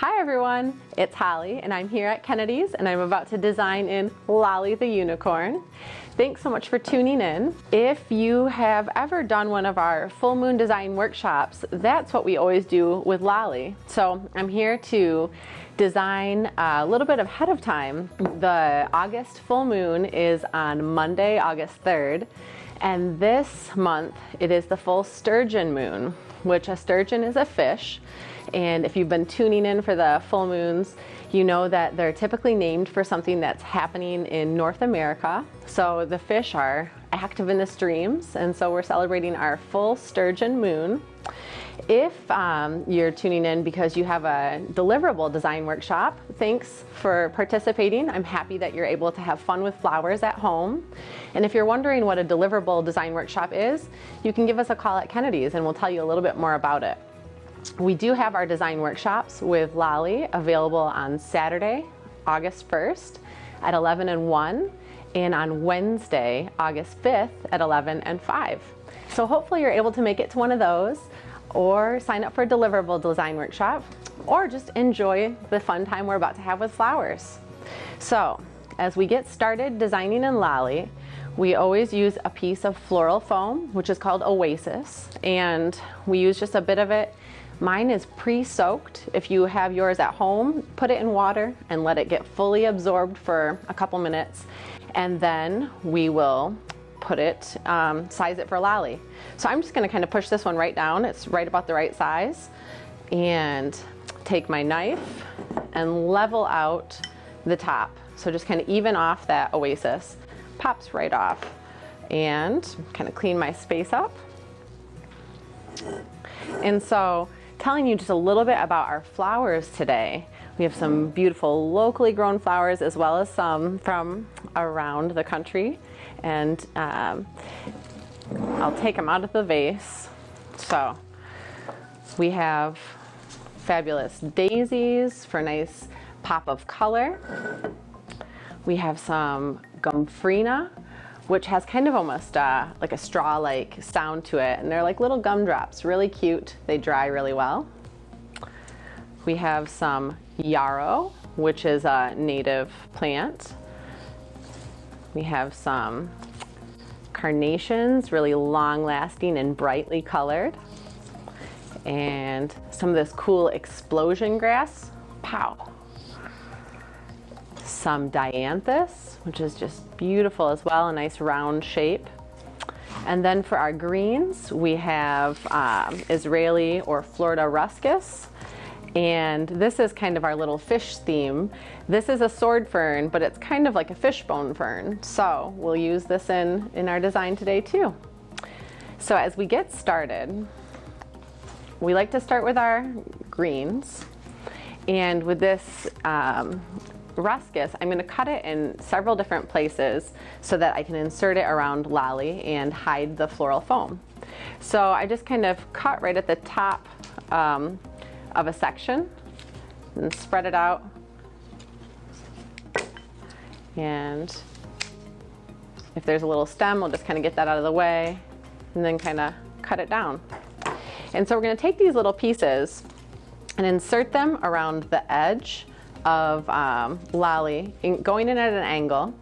Hi everyone, it's Holly and I'm here at Kennedy's and I'm about to design in Lolly the Unicorn. Thanks so much for tuning in. If you have ever done one of our full moon design workshops, that's what we always do with Lolly. So I'm here to design a little bit ahead of time. The August full moon is on Monday, August 3rd, and this month it is the full sturgeon moon, which a sturgeon is a fish. And if you've been tuning in for the full moons, you know that they're typically named for something that's happening in North America. So the fish are active in the streams, and so we're celebrating our full sturgeon moon. If you're tuning in because you have a Deliverable design workshop, thanks for participating. I'm happy that you're able to have fun with flowers at home. And if you're wondering what a Deliverable design workshop is, you can give us a call at Kennedy's and we'll tell you a little bit more about it. We do have our design workshops with Lolly available on Saturday, August 1st at 11 and 1, and on Wednesday, August 5th at 11 and 5. So hopefully you're able to make it to one of those, or sign up for a Deliverable design workshop, or just enjoy the fun time we're about to have with flowers. So as we get started designing in Lolly, we always use a piece of floral foam, which is called Oasis, and we use just a bit of it. Mine is pre-soaked. If you have yours at home, put it in water and let it get fully absorbed for a couple minutes, and then we will put it, size it for Lolly. So I'm just gonna kind of push this one right down. It's right about the right size, and take my knife and level out the top. So just kind of even off that Oasis. Pops right off, and kind of clean my space up. And so telling you just a little bit about our flowers today. We have some beautiful locally grown flowers as well as some from around the country. And I'll take them out of the vase. So we have fabulous daisies for a nice pop of color. We have some Gumprina, which has kind of almost like a straw-like sound to it, and they're like little gumdrops, really cute. They dry really well. We have some Yarrow, which is a native plant. We have some Carnations, really long-lasting and brightly colored. And some of this cool explosion grass, pow. Some Dianthus, which is just beautiful as well, a nice round shape. And then for our greens, we have Israeli or Florida ruscus. And this is kind of our little fish theme. This is a sword fern, but it's kind of like a fishbone fern. So we'll use this in our design today too. So as we get started, we like to start with our greens. And with this ruscus, I'm going to cut it in several different places so that I can insert it around Lolly and hide the floral foam. So I just kind of cut right at the top of a section and spread it out. And if there's a little stem, we'll just kind of get that out of the way and then kind of cut it down. And so we're going to take these little pieces and insert them around the edge of Lolly, going in at an angle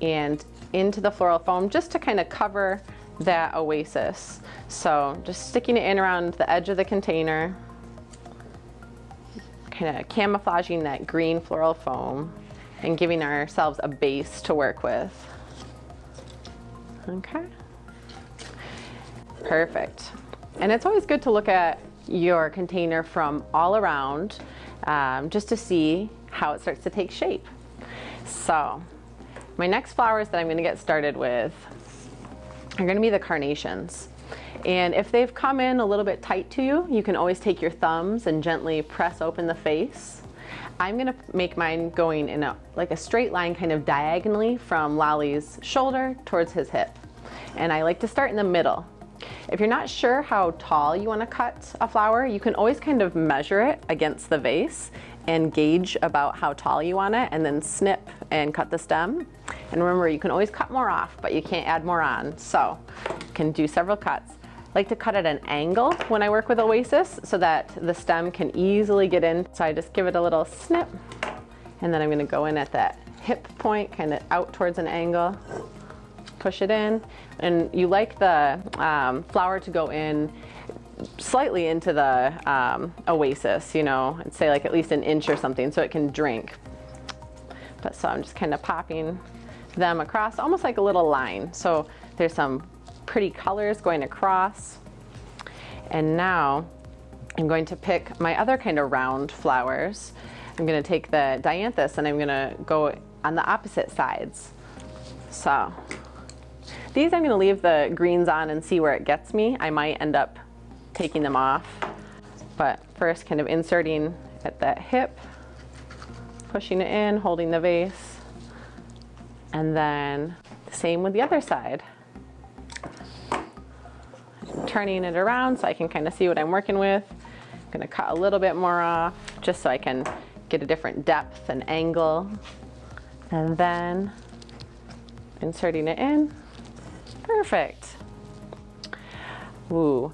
and into the floral foam just to kind of cover that Oasis. So just sticking it in around the edge of the container, kind of camouflaging that green floral foam and giving ourselves a base to work with. Okay, perfect. And it's always good to look at your container from all around just to see how it starts to take shape. So my next flowers that I'm going to get started with are going to be the Carnations. And if they've come in a little bit tight to you, you can always take your thumbs and gently press open the face. I'm going to make mine going in like a straight line kind of diagonally from Lolly's shoulder towards his hip. And I like to start in the middle. If you're not sure how tall you want to cut a flower, you can always kind of measure it against the vase and gauge about how tall you want it, and then snip and cut the stem. And remember, you can always cut more off, but you can't add more on. So you can do several cuts. like to cut at an angle when I work with Oasis so that the stem can easily get in. So I just give it a little snip, and then I'm going to go in at that hip point, kind of out towards an angle, push it in. And you like the flower to go in slightly into the Oasis, you know, I'd say like at least an inch or something so it can drink. But so I'm just kind of popping them across, almost like a little line. So there's some pretty colors going across. And now I'm going to pick my other kind of round flowers. I'm going to take the dianthus and I'm going to go on the opposite sides. So these I'm going to leave the greens on and see where it gets me. I might end up taking them off, but first kind of inserting at that hip, pushing it in, holding the vase, and then same with the other side. Turning it around so I can kind of see what I'm working with. I'm going to cut a little bit more off just so I can get a different depth and angle, and then inserting it in. Perfect. Ooh.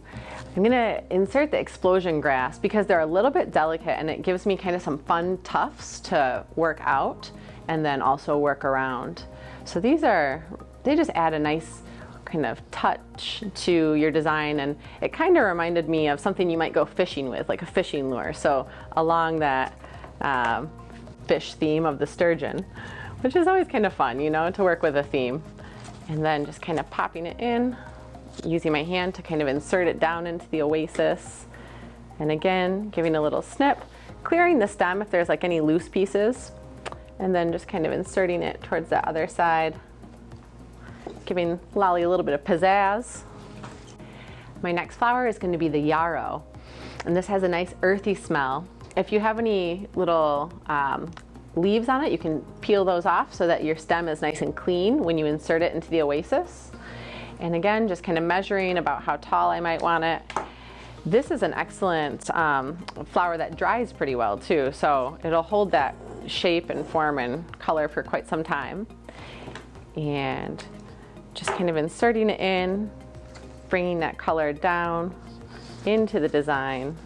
I'm gonna insert the explosion grass because they're a little bit delicate and it gives me kind of some fun tufts to work out and then also work around. So they just add a nice kind of touch to your design, and it kind of reminded me of something you might go fishing with, like a fishing lure. So along that fish theme of the sturgeon, which is always kind of fun, you know, to work with a theme. And then just kind of popping it in, using my hand to kind of insert it down into the Oasis. And again, giving a little snip, clearing the stem if there's like any loose pieces, and then just kind of inserting it towards the other side, giving Lolly a little bit of pizzazz. My next flower is going to be the Yarrow, and this has a nice earthy smell. If you have any little leaves on it, you can peel those off so that your stem is nice and clean when you insert it into the Oasis. And again, just kind of measuring about how tall I might want it. This is an excellent flower that dries pretty well too, so it'll hold that shape and form and color for quite some time. And just kind of inserting it in, bringing that color down into the design.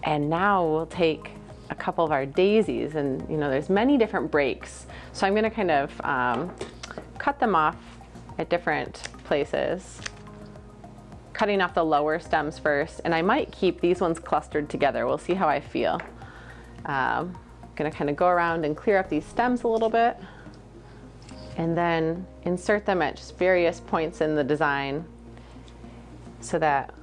And now we'll take a couple of our daisies, and you know, there's many different breaks. So I'm gonna kind of cut them off at different places, cutting off the lower stems first, and I might keep these ones clustered together. We'll see how I feel. Gonna kind of go around and clear up these stems a little bit, and then insert them at just various points in the design so that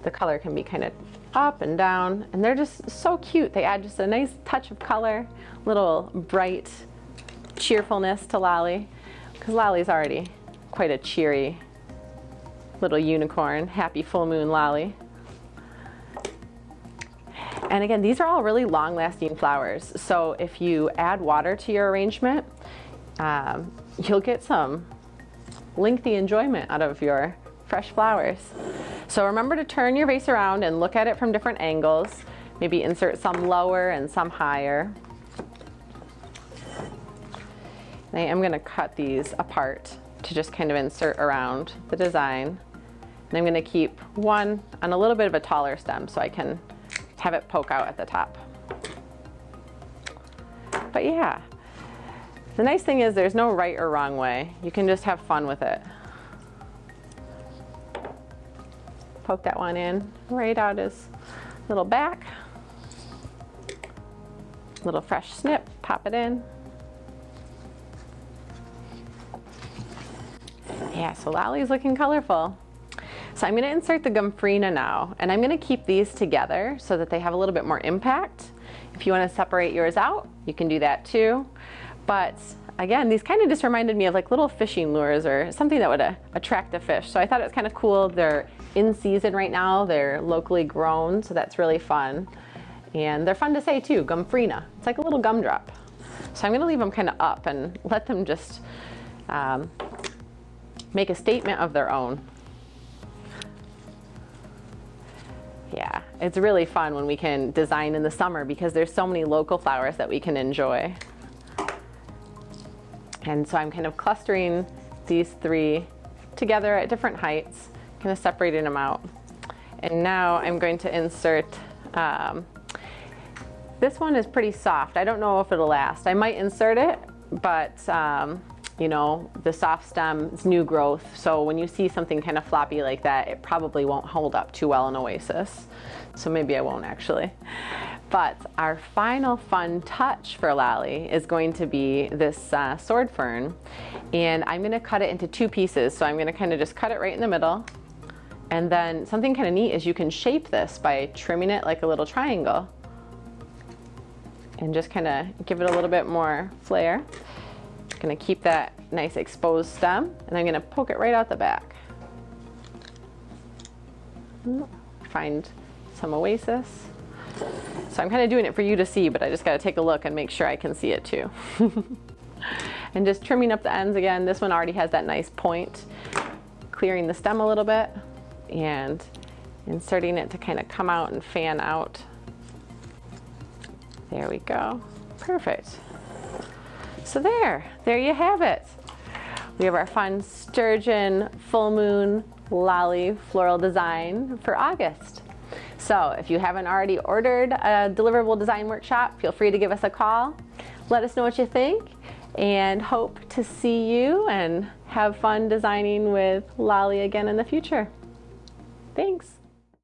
the color can be kind of up and down, and they're just so cute. They add just a nice touch of color, little bright cheerfulness to Lolly, because Lolly's already quite a cheery little unicorn. Happy full moon, Lolly. And again, these are all really long-lasting flowers, so if you add water to your arrangement, you'll get some lengthy enjoyment out of your fresh flowers. So remember to turn your vase around and look at it from different angles. Maybe insert some lower and some higher. And I am going to cut these apart to just kind of insert around the design. And I'm going to keep one on a little bit of a taller stem so I can have it poke out at the top. But yeah, the nice thing is there's no right or wrong way. You can just have fun with it. Poke that one in right out his little back. Little fresh snip, pop it in. Yeah, so Lolly's looking colorful. So I'm going to insert the Gumprina now, and I'm going to keep these together so that they have a little bit more impact. If you want to separate yours out, you can do that too. But again, these kind of just reminded me of like little fishing lures or something that would attract a fish. So I thought it was kind of cool. They're in season right now. They're locally grown, so that's really fun. And they're fun to say too, Gumprina. It's like a little gumdrop. So I'm going to leave them kind of up and let them just make a statement of their own. Yeah, it's really fun when we can design in the summer because there's so many local flowers that we can enjoy. And so I'm kind of clustering these three together at different heights, kind of separating them out. And now I'm going to insert, this one is pretty soft. I don't know if it'll last. I might insert it, but you know, the soft stem is new growth. So when you see something kind of floppy like that, it probably won't hold up too well in Oasis. So maybe I won't actually. But our final fun touch for Lolly is going to be this sword fern. And I'm gonna cut it into 2 pieces. So I'm gonna kind of just cut it right in the middle. And then something kind of neat is you can shape this by trimming it like a little triangle. And just kind of give it a little bit more flair. Gonna keep that nice exposed stem, and I'm gonna poke it right out the back. Find some Oasis. So I'm kind of doing it for you to see, but I just gotta take a look and make sure I can see it too. And just trimming up the ends again. This one already has that nice point. Clearing the stem a little bit and inserting it to kind of come out and fan out. There we go. Perfect. So there you have it. We have our fun Sturgeon Full Moon Lolly floral design for August. So if you haven't already ordered a Deliverable design workshop, feel free to give us a call. Let us know what you think, and hope to see you and have fun designing with Lolly again in the future. Thanks.